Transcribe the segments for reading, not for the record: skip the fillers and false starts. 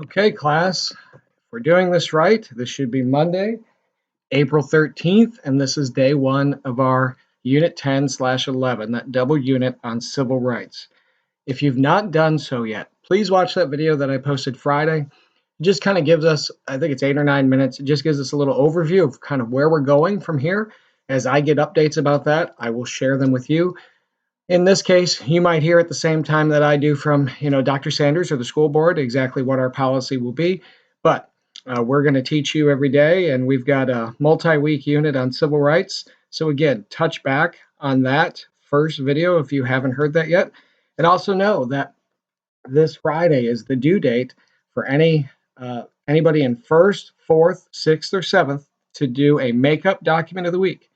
Okay, class, if we're doing this right, this should be Monday, April 13th, and this is day one of our Unit 10/11, that double unit on civil rights. If you've not done so yet, please watch that video that I posted Friday. It just kind of gives us, I think it's 8 or 9 minutes, it just gives us a little overview of kind of where we're going from here. As I get updates about that, I will share them with you. In this case, you might hear at the same time that I do from, Dr. Sanders or the school board exactly what our policy will be. But we're going to teach you every day, and we've got a multi-week unit on civil rights. So again, touch back on that first video if you haven't heard that yet. And also know that this Friday is the due date for anybody in first, fourth, sixth, or seventh to do a makeup document of the week.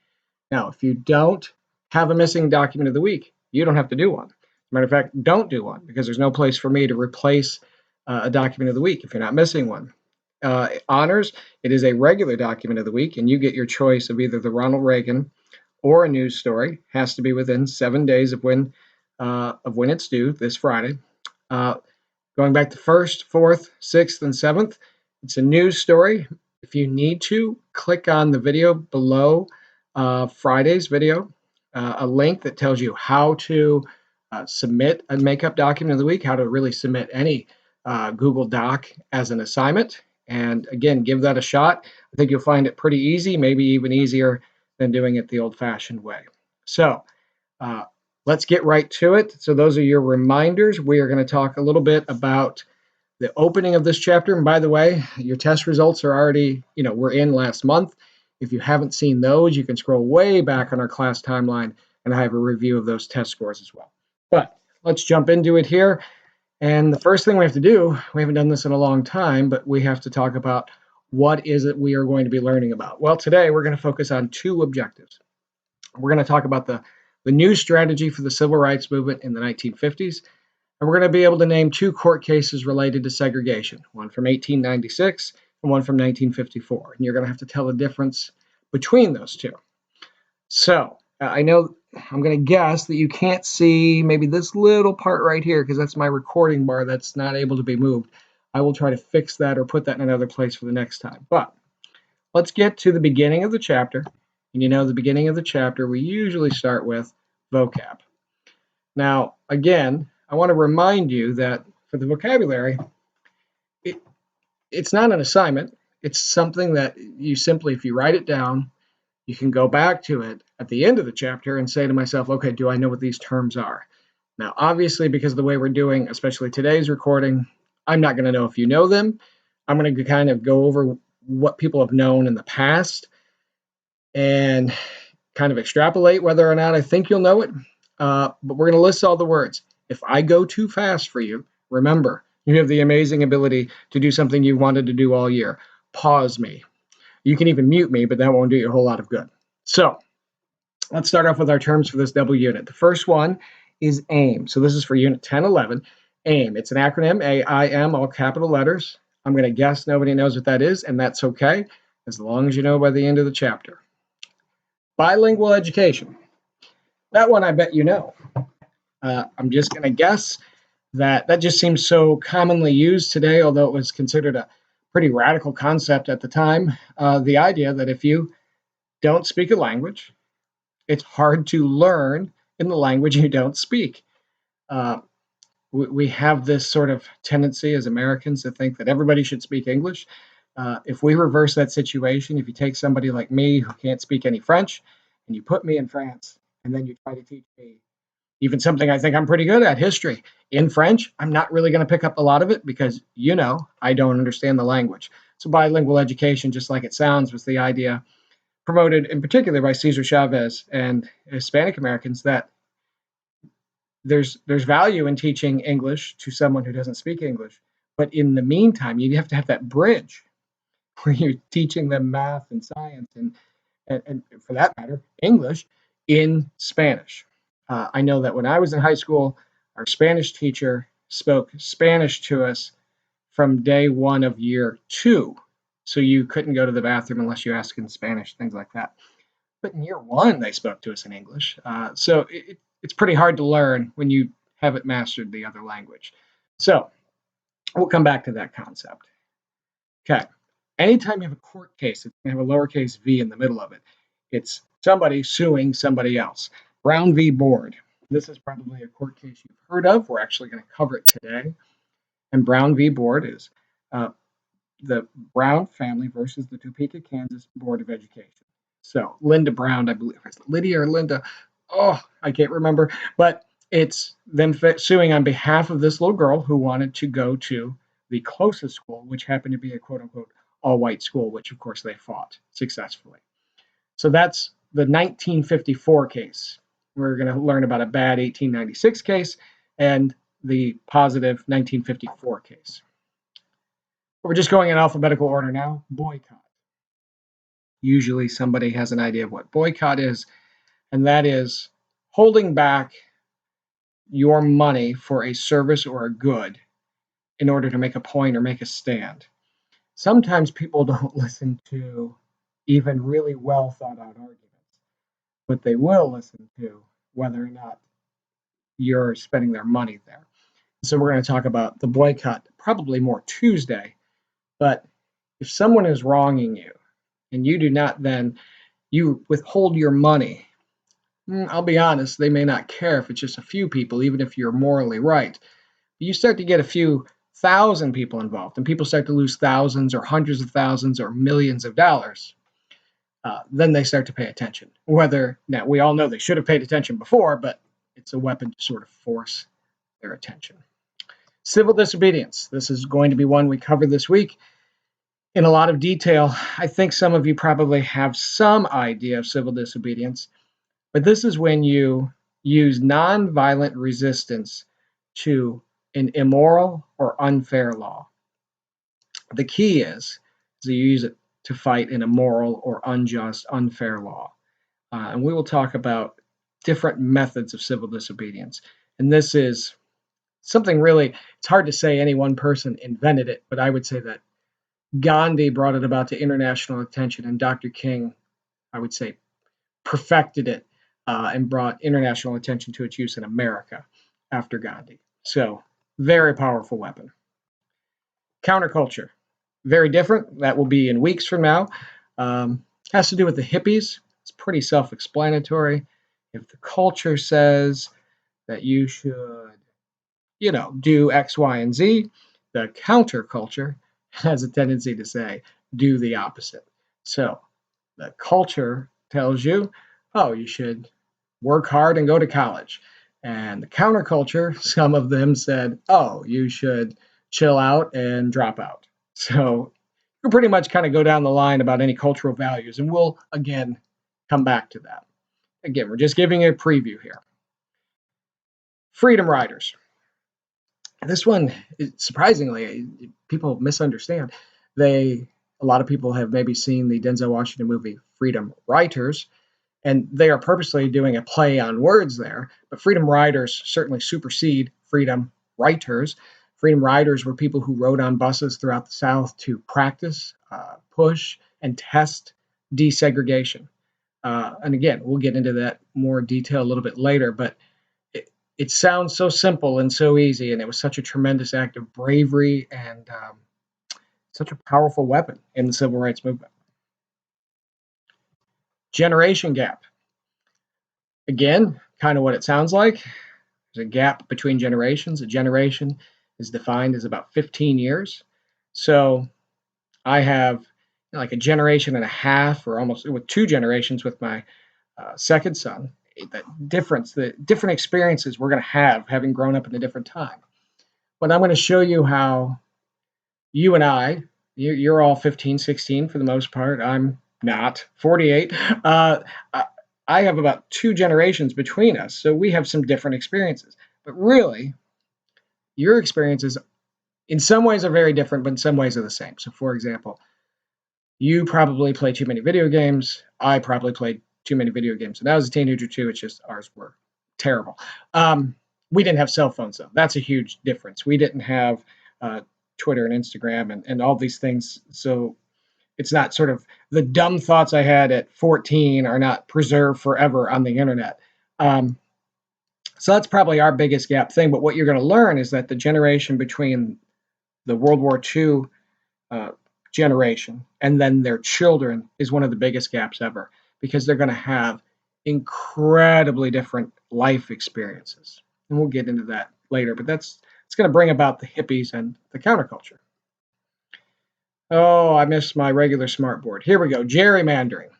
Now, if you don't have a missing document of the week, you don't have to do one. As a matter of fact, don't do one because there's no place for me to replace a document of the week if you're not missing one. Honors, it is a regular document of the week, and you get your choice of either the Ronald Reagan or a news story. Has to be within 7 days of when it's due this Friday. Going back to first, fourth, sixth, and seventh, it's a news story. If you need to, click on the video below Friday's video, a link that tells you how to submit a makeup document of the week, how to really submit any Google Doc as an assignment. And again, give that a shot. I think you'll find it pretty easy, maybe even easier than doing it the old-fashioned way. So let's get right to it. So those are your reminders. We are going to talk a little bit about the opening of this chapter. And by the way, your test results are already, we're in last month. If you haven't seen those, you can scroll way back on our class timeline and I have a review of those test scores as well. But let's jump into it here. And the first thing we have to do, we haven't done this in a long time, but we have to talk about what is it we are going to be learning about. Well, today we're going to focus on two objectives. We're going to talk about the new strategy for the civil rights movement in the 1950s. And we're going to be able to name two court cases related to segregation, one from 1896 and one from 1954. And you're going to have to tell the difference between those two. So I know I'm going to guess that you can't see maybe this little part right here because that's my recording bar that's not able to be moved. I will try to fix that or put that in another place for the next time. But let's get to the beginning of the chapter. And the beginning of the chapter, we usually start with vocab. Now, again, I want to remind you that for the vocabulary, it's not an assignment. It's something that you simply, if you write it down, you can go back to it at the end of the chapter and say to myself, okay, do I know what these terms are? Now, obviously, because of the way we're doing, especially today's recording, I'm not going to know if you know them. I'm going to kind of go over what people have known in the past and kind of extrapolate whether or not I think you'll know it. But we're going to list all the words. If I go too fast for you, remember, you have the amazing ability to do something you wanted to do all year. Pause me. You can even mute me, but that won't do you a whole lot of good. So let's start off with our terms for this double unit. The first one is AIM. So this is for Unit 10/11. AIM. It's an acronym, AIM, all capital letters. I'm going to guess nobody knows what that is, and that's okay, as long as you know by the end of the chapter. Bilingual education. That one I bet you know. I'm just going to guess that just seems so commonly used today, although it was considered a pretty radical concept at the time. The idea that if you don't speak a language, it's hard to learn in the language you don't speak. We have this sort of tendency as Americans to think that everybody should speak English. If we reverse that situation, if you take somebody like me who can't speak any French and you put me in France and then you try to teach me even something I think I'm pretty good at, history, in French, I'm not really going to pick up a lot of it because, I don't understand the language. So bilingual education, just like it sounds, was the idea promoted in particular by Cesar Chavez and Hispanic Americans that there's value in teaching English to someone who doesn't speak English. But in the meantime, you have to have that bridge where you're teaching them math and science and for that matter, English in Spanish. I know that when I was in high school, our Spanish teacher spoke Spanish to us from day one of year 2. So you couldn't go to the bathroom unless you asked in Spanish, things like that. But in year 1, they spoke to us in English. So it's pretty hard to learn when you haven't mastered the other language. So We'll come back to that concept. Okay. Anytime you have a court case, it's going to have a lowercase v in the middle of it. It's somebody suing somebody else. Brown v. Board. This is probably a court case you've heard of. We're actually going to cover it today. And Brown v. Board is the Brown family versus the Topeka, Kansas Board of Education. So Linda Brown, I believe, is it Lydia or Linda? Oh, I can't remember. But it's them suing on behalf of this little girl who wanted to go to the closest school, which happened to be a quote unquote all white school, which of course they fought successfully. So that's the 1954 case. We're going to learn about a bad 1896 case and the positive 1954 case. We're just going in alphabetical order now. Boycott. Usually somebody has an idea of what boycott is, and that is holding back your money for a service or a good in order to make a point or make a stand. Sometimes people don't listen to even really well thought out arguments, but they will listen to whether or not you're spending their money there. So we're going to talk about the boycott probably more Tuesday, but if someone is wronging you and you do not then, you withhold your money, I'll be honest, they may not care if it's just a few people, even if you're morally right. You start to get a few thousand people involved, and people start to lose thousands or hundreds of thousands or millions of dollars. Then they start to pay attention. Now we all know they should have paid attention before, but it's a weapon to sort of force their attention. Civil disobedience. This is going to be one we cover this week in a lot of detail. I think some of you probably have some idea of civil disobedience, but this is when you use nonviolent resistance to an immoral or unfair law. The key is you use it to fight an immoral or unjust, unfair law. And we will talk about different methods of civil disobedience. And this is something really, it's hard to say any one person invented it, but I would say that Gandhi brought it about to international attention, and Dr. King, I would say, perfected it and brought international attention to its use in America after Gandhi. So, very powerful weapon. Counterculture, very different. That will be in weeks from now. Has to do with the hippies. It's pretty self-explanatory. If the culture says that you should, do X, Y, and Z, the counterculture has a tendency to say, do the opposite. So the culture tells you, oh, you should work hard and go to college. And the counterculture, some of them said, oh, you should chill out and drop out. So you pretty much kind of go down the line about any cultural values, and we'll, again, come back to that. Again, we're just giving a preview here. Freedom Riders. This one, surprisingly, people misunderstand. A lot of people have maybe seen the Denzel Washington movie Freedom Writers, and they are purposely doing a play on words there. But Freedom Riders certainly supersede Freedom Writers. Freedom Riders were people who rode on buses throughout the South to practice, push, and test desegregation. And again, we'll get into that more detail a little bit later, but it sounds so simple and so easy, and it was such a tremendous act of bravery and such a powerful weapon in the civil rights movement. Generation gap. Again, kind of what it sounds like. There's a gap between generations. A generation is defined as about 15 years. So I have like a generation and a half, or almost with 2 generations with my second son. The different experiences we're going to have having grown up in a different time. But I'm going to show you how you and you're all 15, 16 for the most part. I'm not 48. I have about 2 generations between us, so we have some different experiences. But really, your experiences in some ways are very different, but in some ways are the same. So for example, you probably play too many video games. I probably played too many video games. And I was a teenager too. It's just ours were terrible. We didn't have cell phones though. That's a huge difference. We didn't have Twitter and Instagram and all these things. So it's not sort of the dumb thoughts I had at 14 are not preserved forever on the internet. So that's probably our biggest gap thing. But what you're going to learn is that the generation between the World War II generation and then their children is one of the biggest gaps ever because they're going to have incredibly different life experiences. And we'll get into that later, but it's going to bring about the hippies and the counterculture. Oh, I missed my regular smartboard. Here we go. Gerrymandering.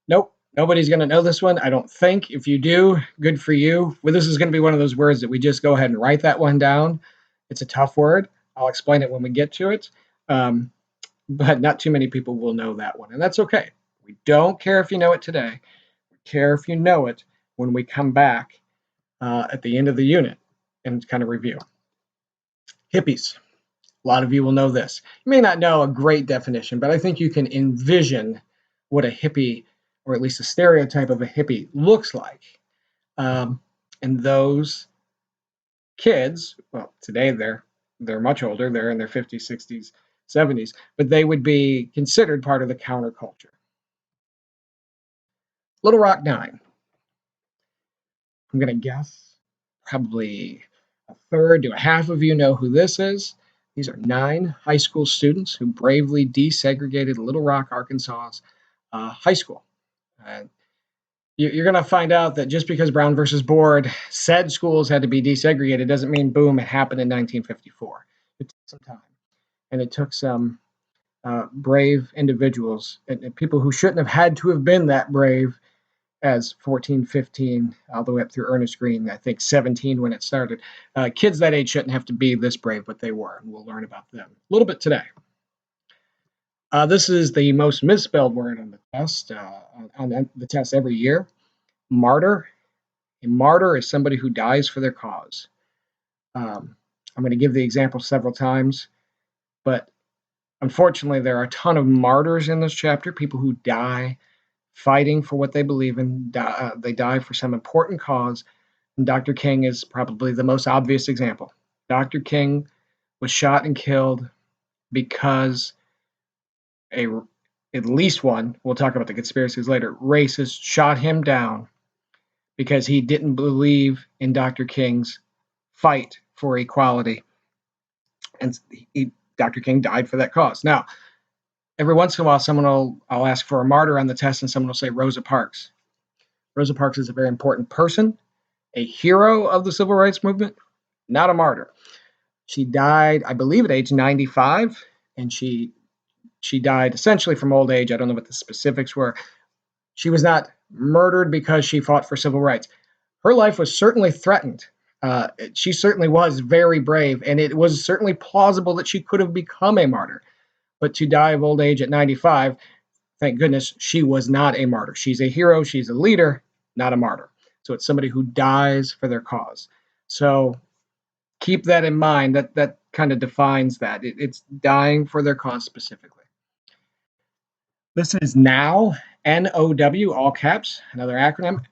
Nope. Nobody's going to know this one, I don't think. If you do, good for you. Well, this is going to be one of those words that we just go ahead and write that one down. It's a tough word. I'll explain it when we get to it. But not too many people will know that one, and that's okay. We don't care if you know it today. We care if you know it when we come back at the end of the unit and kind of review. Hippies. A lot of you will know this. You may not know a great definition, but I think you can envision what a hippie, or at least a stereotype of a hippie, looks like. And those kids, well, today they're much older. They're in their 50s, 60s, 70s, but they would be considered part of the counterculture. Little Rock Nine. I'm going to guess probably a third to a half of you know who this is. These are 9 high school students who bravely desegregated Little Rock, Arkansas's high school. You're going to find out that just because Brown versus Board said schools had to be desegregated doesn't mean, boom, it happened in 1954. It took some time, and it took some brave individuals and people who shouldn't have had to have been that brave as 14, 15, all the way up through Ernest Green, I think 17 when it started. Kids that age shouldn't have to be this brave, but they were, and we'll learn about them a little bit today. This is the most misspelled word on the test, every year. Martyr. A martyr is somebody who dies for their cause. I'm going to give the example several times, but unfortunately, there are a ton of martyrs in this chapter, people who die fighting for what they believe in. They die for some important cause. And Dr. King is probably the most obvious example. Dr. King was shot and killed because at least one, we'll talk about the conspiracies later, racist shot him down because he didn't believe in Dr. King's fight for equality. And Dr. King died for that cause. Now, every once in a while, I'll ask for a martyr on the test, and someone will say Rosa Parks. Rosa Parks is a very important person, a hero of the civil rights movement, not a martyr. She died, I believe, at age 95, and she died essentially from old age. I don't know what the specifics were. She was not murdered because she fought for civil rights. Her life was certainly threatened. She certainly was very brave, and it was certainly plausible that she could have become a martyr. But to die of old age at 95, thank goodness she was not a martyr. She's a hero, she's a leader, not a martyr. So it's somebody who dies for their cause. So keep that in mind. That kind of defines that. It's dying for their cause specifically. This is NOW, N-O-W, all caps, another acronym.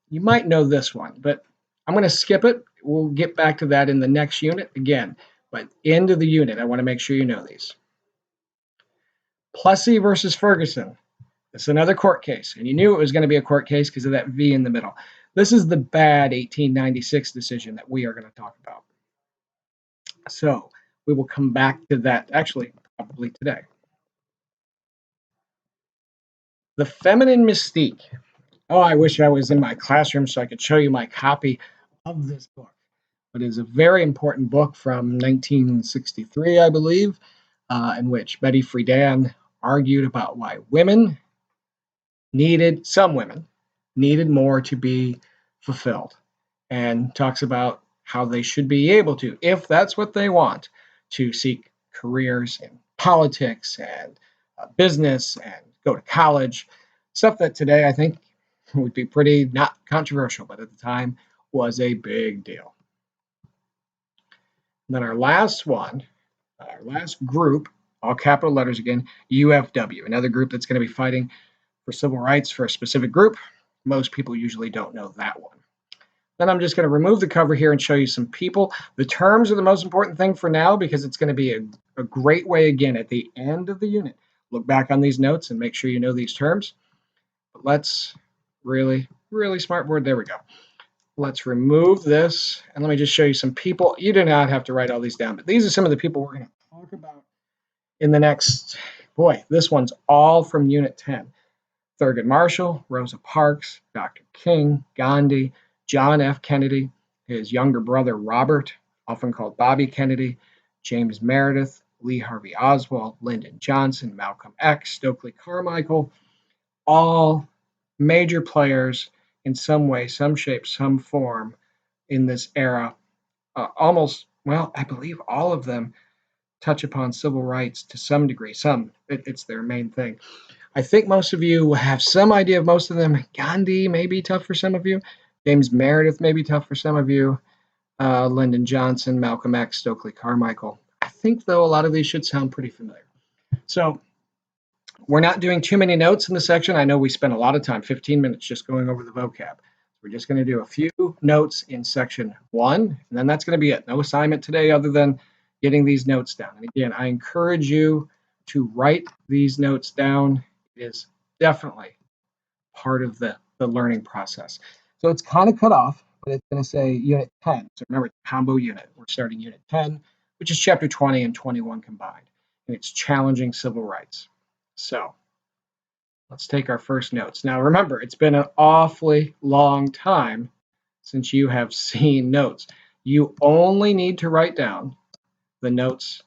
You might know this one, but I'm going to skip it. We'll get back to that in the next unit again. But end of the unit, I want to make sure you know these. Plessy versus Ferguson. It's another court case, and you knew it was going to be a court case because of that V in the middle. This is the bad 1896 decision that we are going to talk about. So we will come back to that, actually, probably today. The Feminine Mystique. Oh, I wish I was in my classroom so I could show you my copy of this book. But it is a very important book from 1963, I believe, in which Betty Friedan argued about why some women needed more to be fulfilled, and talks about how they should be able to, if that's what they want, to seek careers in politics and business and go to college, stuff that today I think would be pretty not controversial, but at the time was a big deal. And then our last group, all capital letters again, UFW, another group that's going to be fighting for civil rights for a specific group. Most people usually don't know that one. Then I'm just going to remove the cover here and show you some people. The terms are the most important thing for now because it's going to be a great way, again, at the end of the unit. Look back on these notes and make sure you know these terms. But let's really smartboard. There we go. let's remove this. And let me just show you some people. You do not have to write all these down, but these are some of the people we're going to talk about in the next, boy, this one's all from Unit 10. Thurgood Marshall, Rosa Parks, Dr. King, Gandhi, John F. Kennedy, his younger brother Robert, often called Bobby Kennedy, James Meredith, Lee Harvey Oswald, Lyndon Johnson, Malcolm X, Stokely Carmichael, all major players in some way, some shape, some form in this era. Almost, well, I believe all of them touch upon civil rights to some degree. It's their main thing. I think most of you have some idea of most of them. Gandhi may be tough for some of you. James Meredith may be tough for some of you. Lyndon Johnson, Malcolm X, Stokely Carmichael. I think, though, a lot of these should sound pretty familiar. So we're not doing too many notes in this section. I know we spent a lot of time, 15 minutes, just going over the vocab. We're just going to do a few notes in section 1, and then that's going to be it. No assignment today other than getting these notes down. And again, I encourage you to write these notes down. It is definitely part of the learning process. So it's kind of cut off, but it's going to say Unit 10. So remember, it's a combo unit. We're starting Unit 10, which is Chapter 20 and 21 combined. And it's challenging civil rights. So let's take our first notes. Now remember, it's been an awfully long time since you have seen notes. You only need to write down the notes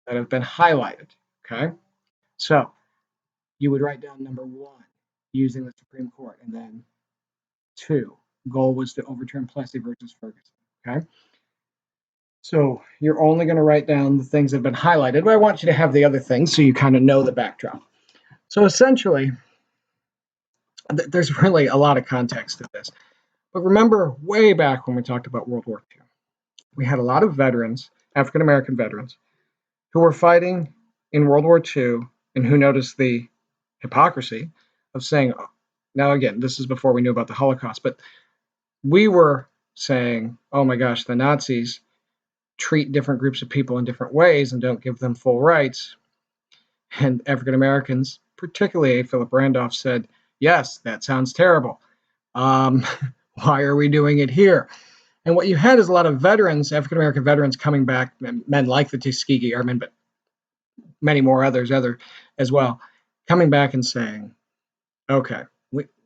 that have been highlighted, okay? So you would write down number 1, using the Supreme Court, and then 2, goal was to overturn Plessy versus Ferguson, okay? So you're only going to write down the things that have been highlighted, but I want you to have the other things so you kind of know the backdrop. So essentially, there's really a lot of context to this. But remember way back when we talked about World War II, we had a lot of veterans, African American veterans, who were fighting in World War II and who noticed the hypocrisy of saying, now again, this is before we knew about the Holocaust, but we were saying, oh my gosh, the Nazis treat different groups of people in different ways and don't give them full rights. And African Americans, particularly Philip Randolph, said, yes, that sounds terrible. Why are we doing it here? And what you had is a lot of veterans, African American veterans, coming back, men like the Tuskegee Airmen, but many more others as well, coming back and saying, okay,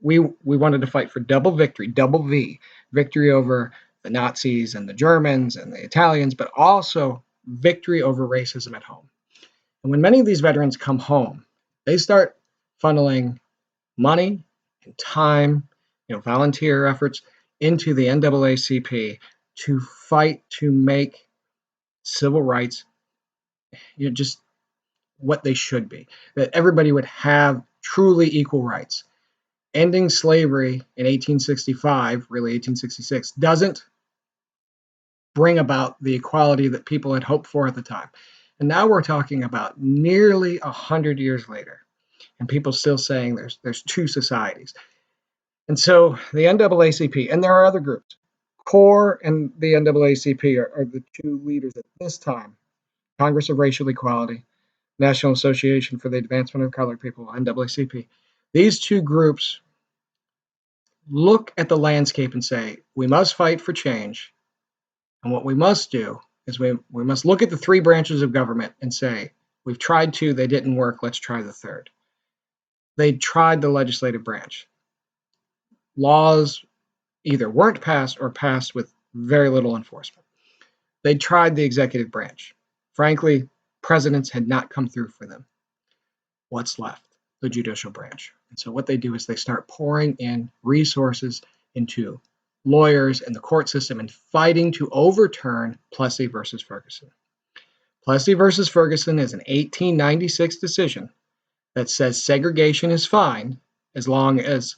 we wanted to fight for double victory, double V, victory over the Nazis and the Germans and the Italians, but also victory over racism at home. And when many of these veterans come home, they start funneling money and time, volunteer efforts into the NAACP to fight to make civil rights, just what they should be, that everybody would have truly equal rights. Ending slavery in 1865, really 1866, doesn't bring about the equality that people had hoped for at the time. And now we're talking about nearly 100 years later, and people still saying there's two societies. And so the NAACP, and there are other groups, CORE and the NAACP are the two leaders at this time. Congress of Racial Equality, National Association for the Advancement of Colored People, NAACP. These two groups look at the landscape and say, we must fight for change. And what we must do is we must look at the 3 branches of government and say, we've tried 2, they didn't work, let's try the 3rd. They tried the legislative branch. Laws either weren't passed or passed with very little enforcement. They tried the executive branch. Frankly, presidents had not come through for them. What's left? The judicial branch. And so what they do is they start pouring in resources into lawyers and the court system and fighting to overturn Plessy versus Ferguson. Plessy versus Ferguson is an 1896 decision that says segregation is fine as long as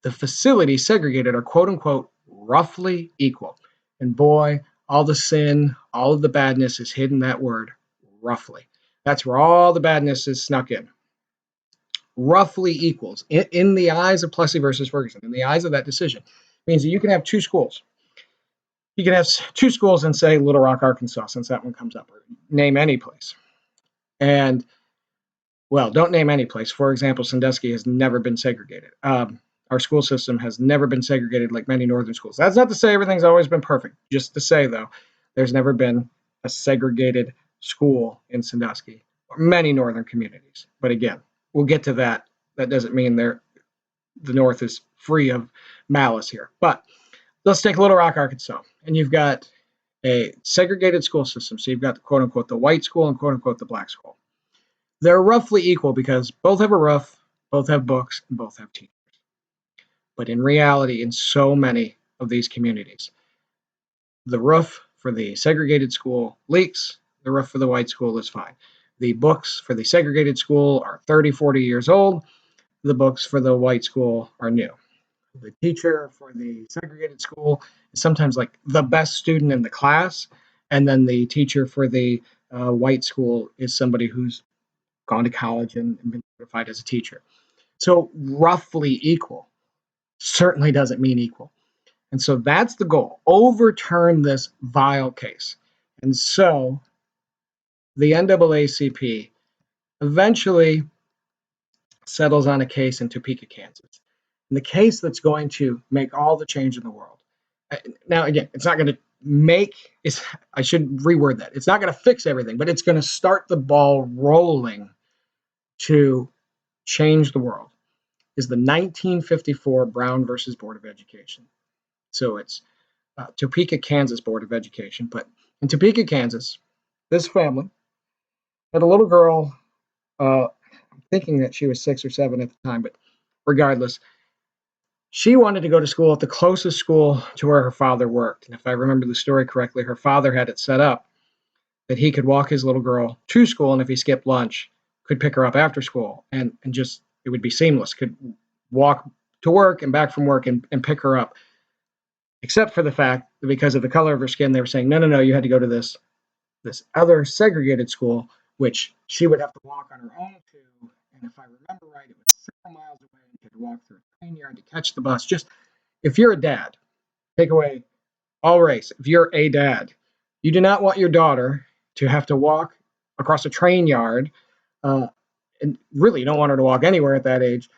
the facilities segregated are quote unquote roughly equal. And boy, all the sin, all of the badness is hidden in that word, roughly. That's where all the badness is snuck in. Roughly equals, in the eyes of Plessy versus Ferguson, in the eyes of that decision, means that you can have 2 schools. You can have 2 schools in, say, Little Rock, Arkansas, since that one comes up, or name any place. And, well, don't name any place. For example, Sandusky has never been segregated. our school system has never been segregated like many northern schools. That's not to say everything's always been perfect. Just to say, though, there's never been a segregated school in Sandusky or many northern communities. But again, we'll get to that. That doesn't mean the North is free of malice here. But let's take Little Rock, Arkansas, and you've got a segregated school system. So you've got the quote unquote the white school and quote unquote the black school. They're roughly equal because both have a roof, both have books, and both have teachers. But in reality, in so many of these communities, the roof for the segregated school leaks, the roof for the white school is fine. The books for the segregated school are 30, 40 years old. The books for the white school are new. The teacher for the segregated school is sometimes like the best student in the class, and then the teacher for the white school is somebody who's gone to college and been certified as a teacher. So roughly equal certainly doesn't mean equal. And so that's the goal, overturn this vile case. And so the NAACP eventually settles on a case in Topeka, Kansas. And the case that's going to make all the change in the world. Now, again, it's not going to I should reword that. It's not going to fix everything, but it's going to start the ball rolling to change the world, is the 1954 Brown versus Board of Education. So it's Topeka, Kansas Board of Education. But in Topeka, Kansas, this family had a little girl, I'm thinking that she was 6 or 7 at the time, but regardless, she wanted to go to school at the closest school to where her father worked. And if I remember the story correctly, her father had it set up that he could walk his little girl to school, and if he skipped lunch, could pick her up after school. And just, it would be seamless, could walk to work and back from work and pick her up. Except for the fact that because of the color of her skin, they were saying, no, you had to go to this other segregated school, which she would have to walk on her own to. And if I remember right, it was several miles away, and you had to walk through a train yard to catch the bus. Just, if you're a dad, take away all race. If you're a dad, you do not want your daughter to have to walk across a train yard, and really you don't want her to walk anywhere at that age,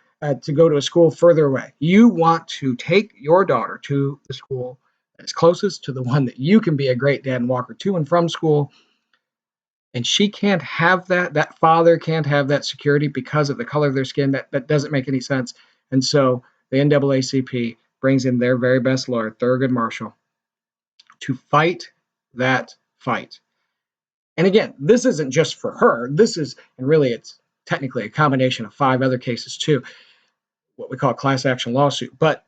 to go to a school further away. You want to take your daughter to the school that is closest to the one that you can be a great dad and walk her to and from school. And she can't have that. That father can't have that security because of the color of their skin. That doesn't make any sense. And so the NAACP brings in their very best lawyer, Thurgood Marshall, to fight that fight. And again, this isn't just for her. This is, and really it's technically a combination of 5 other cases too, what we call a class action lawsuit. But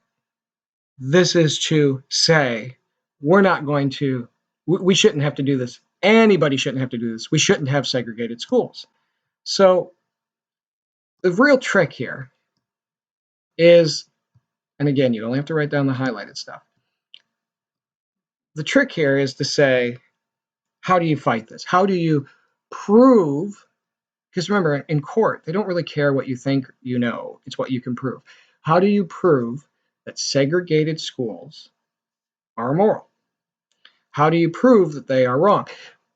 this is to say, we're not going to, we shouldn't have to do this. Anybody shouldn't have to do this. We shouldn't have segregated schools. So the real trick here is, and again, you only have to write down the highlighted stuff. The trick here is to say, how do you fight this? How do you prove? Because remember, in court, they don't really care what you think you know. It's what you can prove. How do you prove that segregated schools are immoral? How do you prove that they are wrong?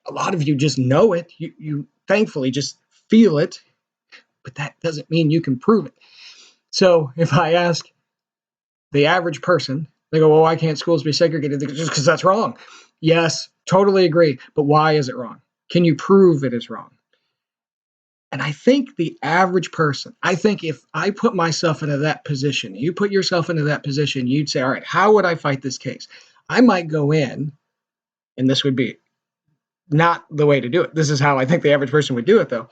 A lot of you just know it. You thankfully just feel it, but that doesn't mean you can prove it. So if I ask the average person, they go, well, why can't schools be segregated? Just because that's wrong. Yes, totally agree. But why is it wrong? Can you prove it is wrong? And I think the average person, I think if I put myself into that position, you put yourself into that position, you'd say, all right, how would I fight this case? I might go in, and this would be not the way to do it. This is how I think the average person would do it, though.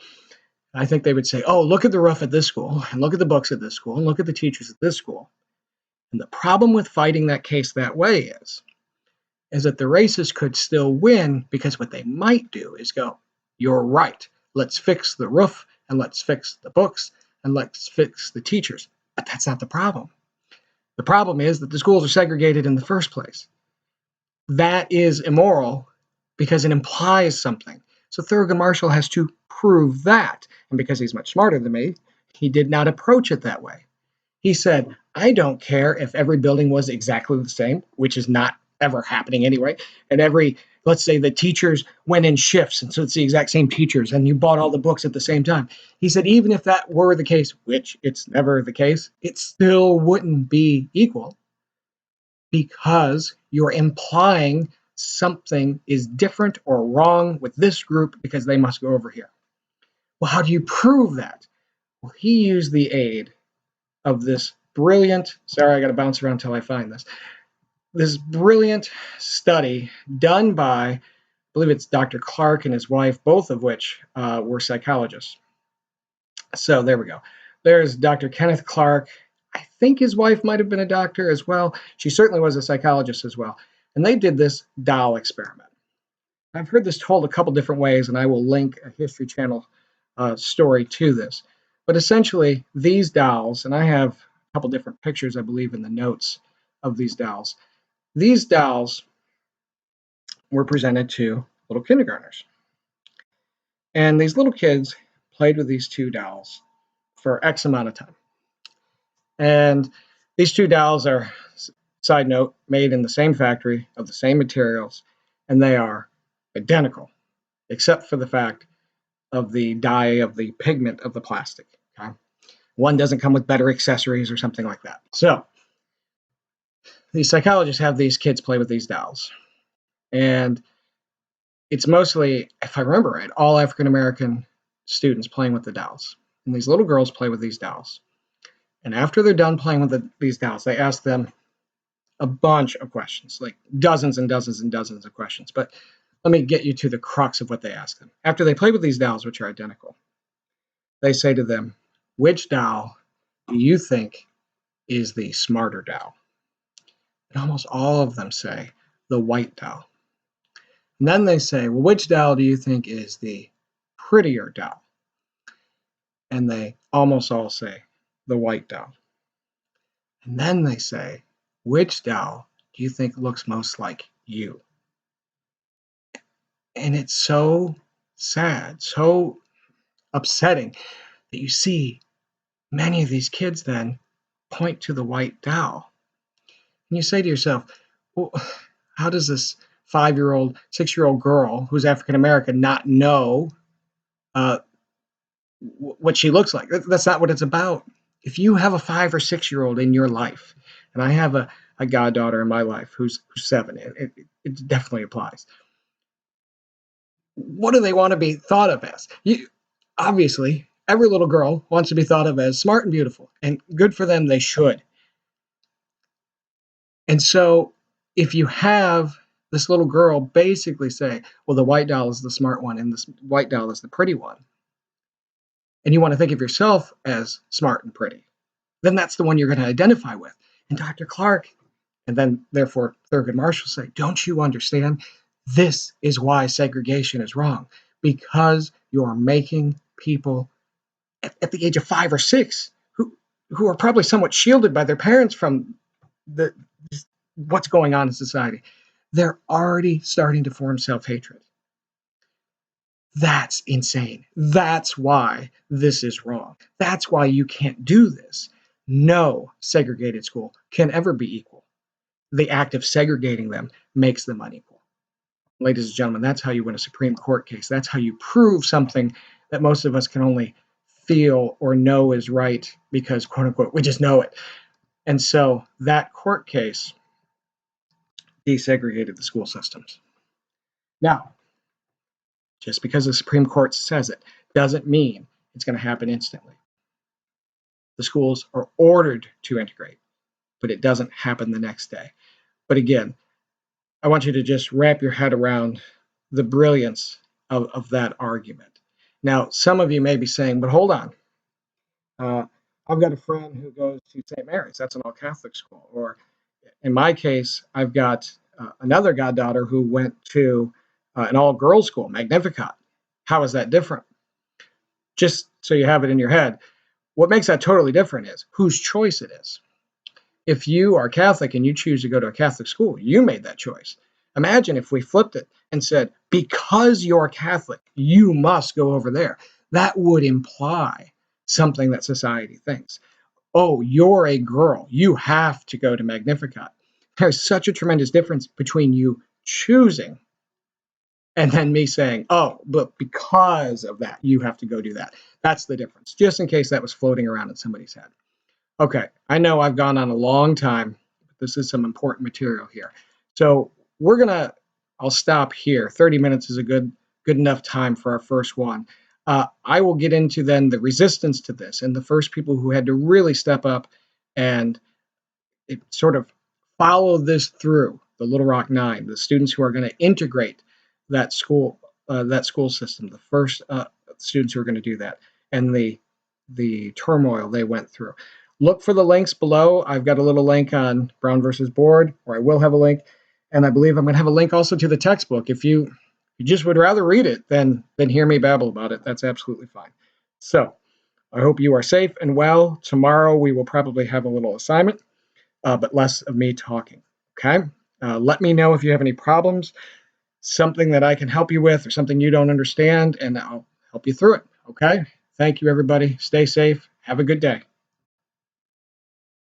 I think they would say, oh, look at the roof at this school, and look at the books at this school, and look at the teachers at this school. And the problem with fighting that case that way is that the racists could still win, because what they might do is go, you're right. Let's fix the roof, and let's fix the books, and let's fix the teachers. But that's not the problem. The problem is that the schools are segregated in the first place. That is immoral because it implies something. So Thurgood Marshall has to prove that. And because he's much smarter than me, he did not approach it that way. He said, I don't care if every building was exactly the same, which is not ever happening anyway, and every let's say the teachers went in shifts, and so it's the exact same teachers, and you bought all the books at the same time. He said, even if that were the case, which it's never the case, it still wouldn't be equal because you're implying something is different or wrong with this group because they must go over here. Well, how do you prove that? Well, he used the aid of this brilliant, sorry, I got to bounce around until I find this brilliant study done by, I believe it's Dr. Clark and his wife, both of which were psychologists. So there we go. There's Dr. Kenneth Clark. I think his wife might have been a doctor as well. She certainly was a psychologist as well. And they did this doll experiment. I've heard this told a couple different ways, and I will link a History Channel story to this. But essentially, these dolls, and I have a couple different pictures, I believe, in the notes of these dolls. These dolls were presented to little kindergartners. And these little kids played with these two dolls for X amount of time. And these two dolls are, side note, made in the same factory of the same materials, and they are identical, except for the fact of the dye of the pigment of the plastic. Okay? One doesn't come with better accessories or something like that. So these psychologists have these kids play with these dolls. And it's mostly, if I remember right, all African-American students playing with the dolls. And these little girls play with these dolls. And after they're done playing with these dolls, they ask them a bunch of questions, like dozens and dozens and dozens of questions. But let me get you to the crux of what they ask them. After they play with these dolls, which are identical, they say to them, which doll do you think is the smarter doll? And almost all of them say the white doll. And then they say, well, which doll do you think is the prettier doll? And they almost all say the white doll. And then they say, which doll do you think looks most like you? And it's so sad, so upsetting that you see many of these kids then point to the white doll. And you say to yourself, well, how does this 5-year-old, 6-year-old girl who's African American not know what she looks like? That's not what it's about. If you have a 5 or 6-year-old in your life, and I have a goddaughter in my life who's 7, it definitely applies. What do they want to be thought of as? Obviously, every little girl wants to be thought of as smart and beautiful, and good for them, they should. And so if you have this little girl basically say, well, the white doll is the smart one and this white doll is the pretty one, and you want to think of yourself as smart and pretty, then that's the one you're going to identify with. And Dr. Clark, and then therefore Thurgood Marshall say, don't you understand? This is why segregation is wrong, because you're making people at the age of 5 or 6 who are probably somewhat shielded by their parents from what's going on in society. They're already starting to form self-hatred. That's insane. That's why this is wrong. That's why you can't do this. No segregated school can ever be equal. The act of segregating them makes them unequal. Ladies and gentlemen, that's how you win a Supreme Court case. That's how you prove something that most of us can only feel or know is right because, quote unquote, we just know it. And so that court case desegregated the school systems. Now, just because the Supreme Court says it doesn't mean it's going to happen instantly. The schools are ordered to integrate, but it doesn't happen the next day. But again, I want you to just wrap your head around the brilliance of that argument. Now, some of you may be saying, but hold on. I've got a friend who goes to St. Mary's. That's an all-Catholic school. Or in my case, I've got another goddaughter who went to an all-girls school, Magnificat. How is that different? Just so you have it in your head, what makes that totally different is whose choice it is. If you are Catholic and you choose to go to a Catholic school, you made that choice. Imagine if we flipped it and said, because you're Catholic, you must go over there. That would imply something that society thinks. Oh, you're a girl. You have to go to Magnificat. There's such a tremendous difference between you choosing and then me saying, oh, but because of that, you have to go do that. That's the difference, just in case that was floating around in somebody's head. Okay, I know I've gone on a long time, but this is some important material here. So I'll stop here. 30 minutes is a good enough time for our first one. I will get into then the resistance to this and the first people who had to really step up and sort of follow this through, the Little Rock Nine, the students who are going to integrate that school system, the first students who are going to do that, and the turmoil they went through. Look for the links below. I've got a little link on Brown versus Board, or I will have a link, and I believe I'm going to have a link also to the textbook. If you just would rather read it than hear me babble about it, that's absolutely fine. So I hope you are safe and well. Tomorrow we will probably have a little assignment, but less of me talking. Okay? Let me know if you have any problems, something that I can help you with, or something you don't understand, and I'll help you through it. Okay? Thank you, everybody. Stay safe. Have a good day.